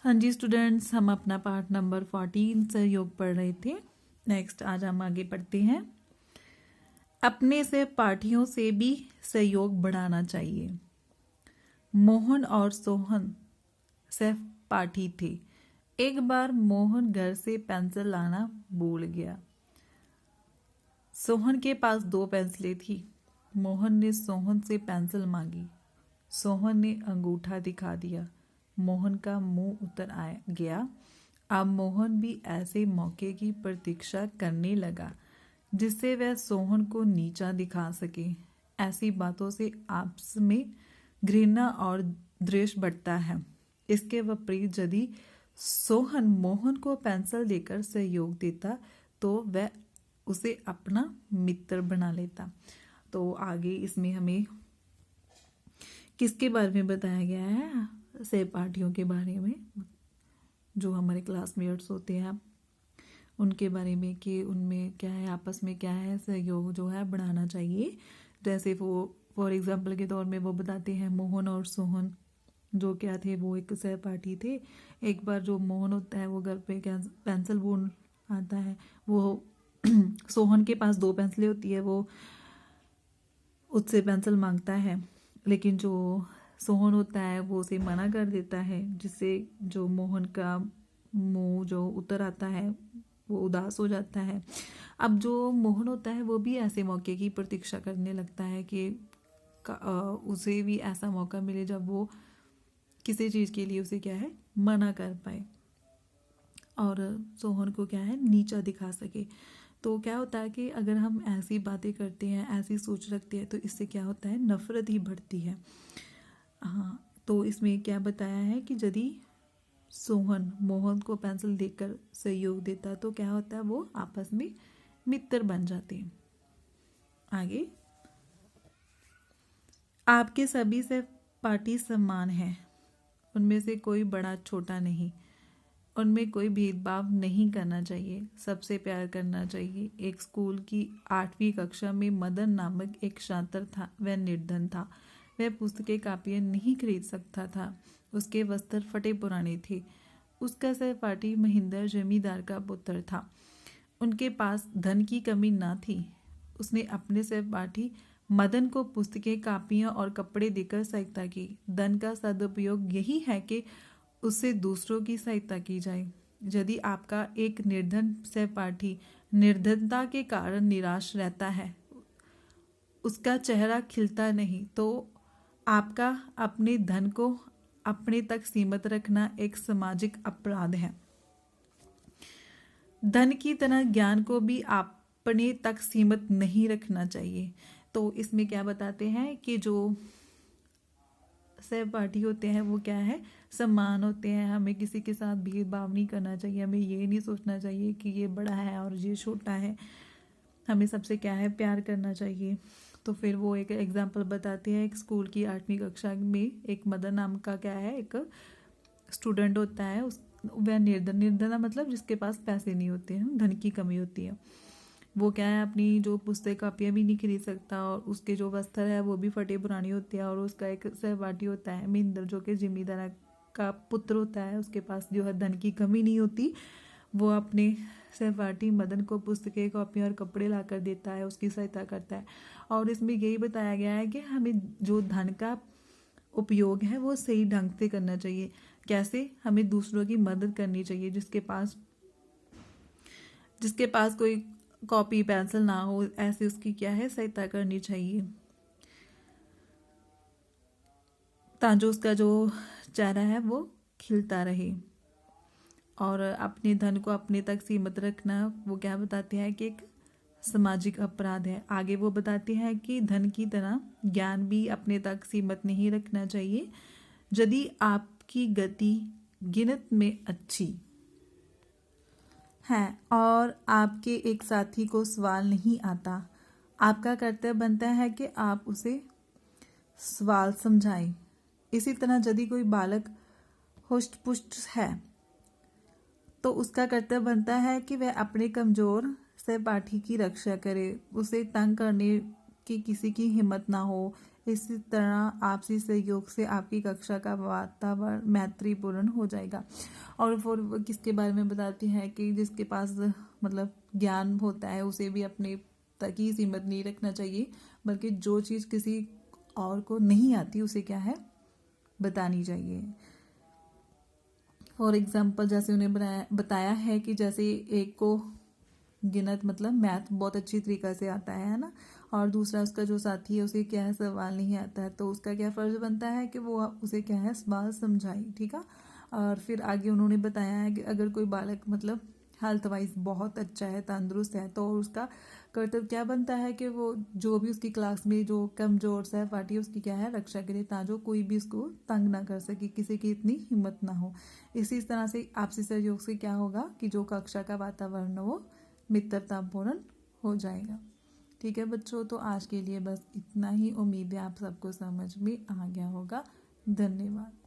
हाँ जी स्टूडेंट्स, हम अपना पार्ट नंबर 14 से योग पढ़ रहे थे। नेक्स्ट आज हम आगे पढ़ते हैं। अपने सहपाठियों से भी सहयोग बढ़ाना चाहिए। मोहन और सोहन सहपाठी थे। एक बार मोहन घर से पेंसिल लाना भूल गया। सोहन के पास 2 पेंसिलें थी। मोहन ने सोहन से पेंसिल मांगी। सोहन ने अंगूठा दिखा दिया। मोहन का मुंह उतर आ गया। अब मोहन भी ऐसे मौके की प्रतीक्षा करने लगा जिससे वह सोहन को नीचा दिखा सके। ऐसी बातों से आपस में घृणा और द्वेष बढ़ता है। इसके विपरीत यदि सोहन मोहन को पेंसिल देकर सहयोग देता तो वह उसे अपना मित्र बना लेता। तो आगे इसमें हमें किसके बारे में बताया गया है? सहपाठियों के बारे में, जो हमारे क्लासमेट्स होते हैं उनके बारे में कि उनमें क्या है, आपस में क्या है, सहयोग जो है बढ़ाना चाहिए। जैसे वो फॉर एग्जांपल के तौर में वो बताते हैं मोहन और सोहन जो क्या थे, वो एक सहपाठी थे। एक बार जो मोहन होता है वो घर पे पेंसिल बोर्ड आता है, वो सोहन के पास 2 पेंसिलें होती है, वो उससे पेंसिल मांगता है, लेकिन जो सोहन होता है वो उसे मना कर देता है, जिससे जो मोहन का मुंह जो उतर आता है वो उदास हो जाता है। अब जो मोहन होता है वो भी ऐसे मौके की प्रतीक्षा करने लगता है कि उसे भी ऐसा मौका मिले जब वो किसी चीज़ के लिए उसे क्या है मना कर पाए और सोहन को क्या है नीचा दिखा सके। तो क्या होता है कि अगर हम ऐसी बातें करते हैं, ऐसी सोच रखते हैं, तो इससे क्या होता है, नफरत ही बढ़ती है। हाँ, तो इसमें क्या बताया है कि यदि सोहन मोहन को पेंसिल देकर सहयोग देता तो क्या होता है, वो आपस में मित्र बन जाते हैं। आगे, आपके सभी सहपाठी समान हैं। उनमें से कोई बड़ा छोटा नहीं। उनमें कोई भेदभाव नहीं करना चाहिए, सबसे प्यार करना चाहिए। एक स्कूल की 8वीं कक्षा में मदन नामक एक छात्र था। वह निर्धन था। वह पुस्तकें कापियाँ नहीं खरीद सकता था। उसके वस्त्र फटे पुराने थे। उसका सहपाठी महेंद्र जमींदार का पुत्र था। उनके पास धन की कमी न थी। उसने अपने सहपाठी मदन को पुस्तकें, कापियाँ और कपड़े देकर सहायता की। धन का सदुपयोग यही है कि उससे दूसरों की सहायता की जाए। यदि आपका एक निर्धन सहपाठी निर्धनता के कारण निराश रहता है, उसका चेहरा खिलता नहीं, तो आपका अपने धन को अपने तक सीमित रखना एक सामाजिक अपराध है। धन की तरह ज्ञान को भी अपने तक सीमित नहीं रखना चाहिए। तो इसमें क्या बताते हैं कि जो सहपाठी होते हैं वो क्या है, समान होते हैं। हमें किसी के साथ भेदभाव नहीं करना चाहिए। हमें ये नहीं सोचना चाहिए कि ये बड़ा है और ये छोटा है। हमें सबसे क्या है, प्यार करना चाहिए। तो फिर वो एक एग्जाम्पल बताते हैं। एक स्कूल की 8वीं कक्षा में एक मदन नाम का क्या है, एक स्टूडेंट होता है। वह निर्धन मतलब जिसके पास पैसे नहीं होते हैं, धन की कमी होती है। वो क्या है, अपनी जो पुस्तक कापियाँ भी नहीं खरीद सकता और उसके जो वस्त्र है वो भी फटे पुरानी होती है। और उसका एक सहपाठी होता है महेंद्र, जो कि जिमींदार का पुत्र होता है। उसके पास जो है धन की कमी नहीं होती। वो अपने सहपाठी मदन को पुस्तकें, कॉपियाँ और कपड़े ला कर देता है, उसकी सहायता करता है। और इसमें यही बताया गया है कि हमें जो धन का उपयोग है वो सही ढंग से करना चाहिए। कैसे, हमें दूसरों की मदद करनी चाहिए। जिसके पास कोई कॉपी पेंसिल ना हो, ऐसे उसकी क्या है, सहायता करनी चाहिए, ताकि उसका जो चेहरा है वो खिलता रहे। और अपने धन को अपने तक सीमित रखना वो क्या बताते हैं कि एक सामाजिक अपराध है। आगे वो बताते हैं कि धन की तरह ज्ञान भी अपने तक सीमित नहीं रखना चाहिए। यदि आपकी गति गिनत में अच्छी है और आपके एक साथी को सवाल नहीं आता, आपका कर्तव्य बनता है कि आप उसे सवाल समझाएं। इसी तरह यदि कोई बालक हुष्ट पुष्ट है तो उसका कर्तव्य बनता है कि वह अपने कमजोर सहपाठी की रक्षा करे। उसे तंग करने की किसी की हिम्मत ना हो। इसी तरह आपसी सहयोग से आपकी कक्षा का वातावरण मैत्रीपूर्ण हो जाएगा। और फिर वो किसके बारे में बताती है कि जिसके पास मतलब ज्ञान होता है उसे भी अपने तक ही सीमित नहीं रखना चाहिए, बल्कि जो चीज़ किसी और को नहीं आती उसे क्या है बतानी चाहिए। फॉर एग्जाम्पल जैसे उन्हें बताया है कि जैसे एक को गिनत मतलब मैथ बहुत अच्छी तरीक़ा से आता है ना, और दूसरा उसका जो साथी है उसे क्या है सवाल नहीं आता है, तो उसका क्या फ़र्ज़ बनता है कि वो उसे क्या है सवाल समझाए। ठीक है। और फिर आगे उन्होंने बताया है कि अगर कोई बालक मतलब हेल्थ वाइज बहुत अच्छा है, तंदुरुस्त है, तो उसका कर्तव्य क्या बनता है कि वो जो भी उसकी क्लास में जो कमज़ोर सहपाठी है उसकी क्या है रक्षा करे, ताकि कोई भी उसको तंग ना कर सके, किसी की इतनी हिम्मत ना हो। इसी तरह से आपसी सहयोग से क्या होगा कि जो कक्षा का वातावरण है वो मित्रतापूर्ण हो जाएगा। ठीक है बच्चों, तो आज के लिए बस इतना ही। उम्मीद है आप सबको समझ में आ गया होगा। धन्यवाद।